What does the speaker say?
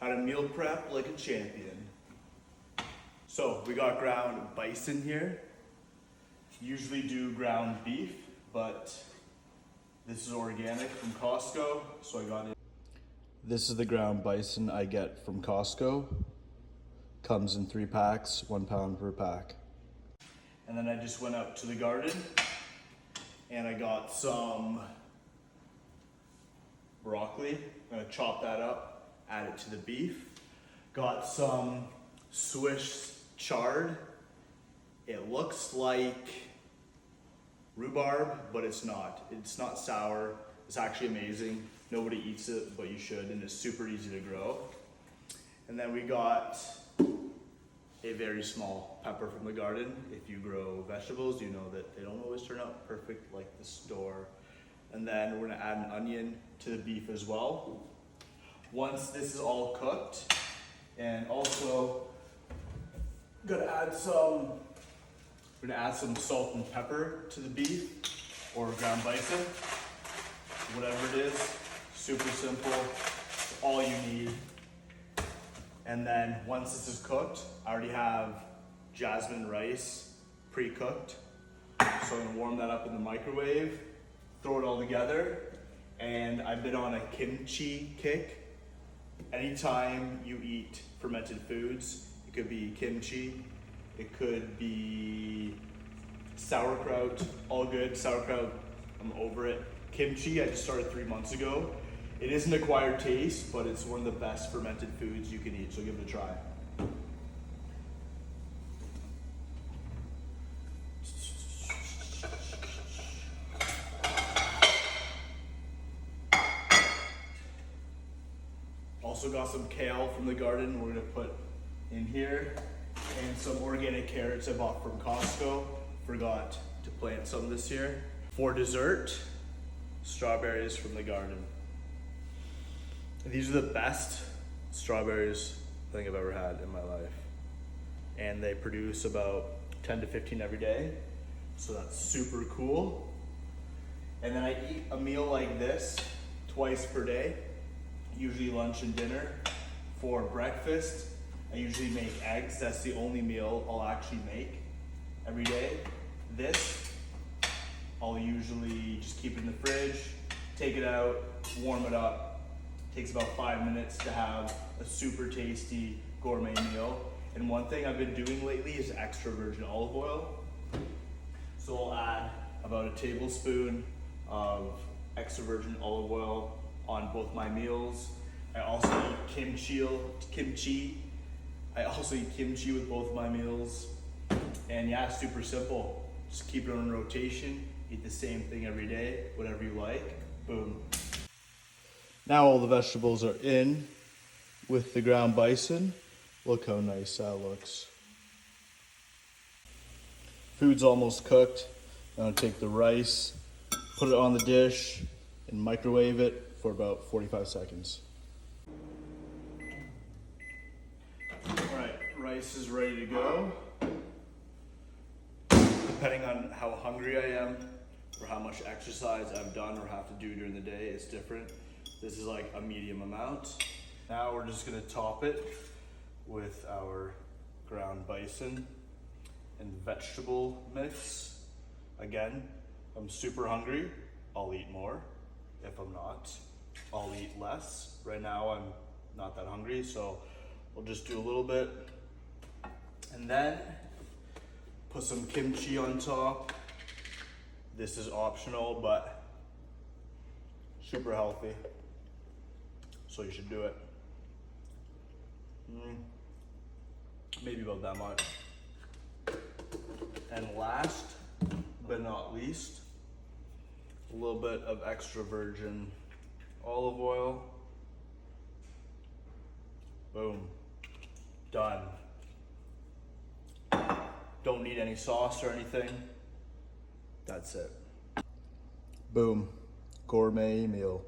How to meal prep like a champion. So we got ground bison here. Usually do ground beef, but this is organic from Costco, so I got it. This is the ground bison I get from Costco. Comes in 3 packs, 1 pound per pack. And then I just went out to the garden and I got some broccoli. I'm gonna chop that up, add it to the beef. Got some Swiss chard. It looks like rhubarb, but it's not. It's not sour. It's actually amazing. Nobody eats it, but you should, and it's super easy to grow. And then we got a very small pepper from the garden. If you grow vegetables, you know that they don't always turn out perfect like the store. And then we're gonna add an onion to the beef as well. Once this is all cooked, and also we're gonna add some salt and pepper to the beef or ground bison, whatever it is. Super simple, all you need. And then once this is cooked, I already have jasmine rice pre-cooked. So I'm gonna warm that up in the microwave, throw it all together, and I've been on a kimchi kick. Anytime you eat fermented foods, it could be kimchi, it could be sauerkraut, all good. Sauerkraut, I'm over it. Kimchi, I just started 3 months ago. It is an acquired taste, but it's one of the best fermented foods you can eat, so give it a try. Also got some kale from the garden we're gonna put in here, and some organic carrots I bought from Costco. Forgot to plant some this year. For dessert, strawberries from the garden. These are the best strawberries I think I've ever had in my life. And they produce about 10 to 15 every day. So that's super cool. And then I eat a meal like this twice per day, usually lunch and dinner. For breakfast, I usually make eggs. That's the only meal I'll actually make every day. This, I'll usually just keep it in the fridge, take it out, warm it up. Takes about 5 minutes to have a super tasty gourmet meal. And one thing I've been doing lately is extra virgin olive oil. So I'll add about a tablespoon of extra virgin olive oil on both my meals. I also eat kimchi. I also eat kimchi with both of my meals. And yeah, super simple. Just keep it on rotation. Eat the same thing every day, whatever you like. Boom. Now all the vegetables are in with the ground bison. Look how nice that looks. Food's almost cooked. I'm gonna take the rice, put it on the dish, and microwave it for about 45 seconds. All right, rice is ready to go. Depending on how hungry I am or how much exercise I've done or have to do during the day, it's different. This is like a medium amount. Now we're just gonna top it with our ground bison and vegetable mix. Again, I'm super hungry. I'll eat more. If I'm not, I'll eat less. Right now I'm not that hungry, so we'll just do a little bit. And then put some kimchi on top. This is optional, but super healthy. So you should do it. Maybe about that much. And last but not least, a little bit of extra virgin olive oil. Boom. Done. Don't need any sauce or anything. That's it. Boom. Gourmet meal.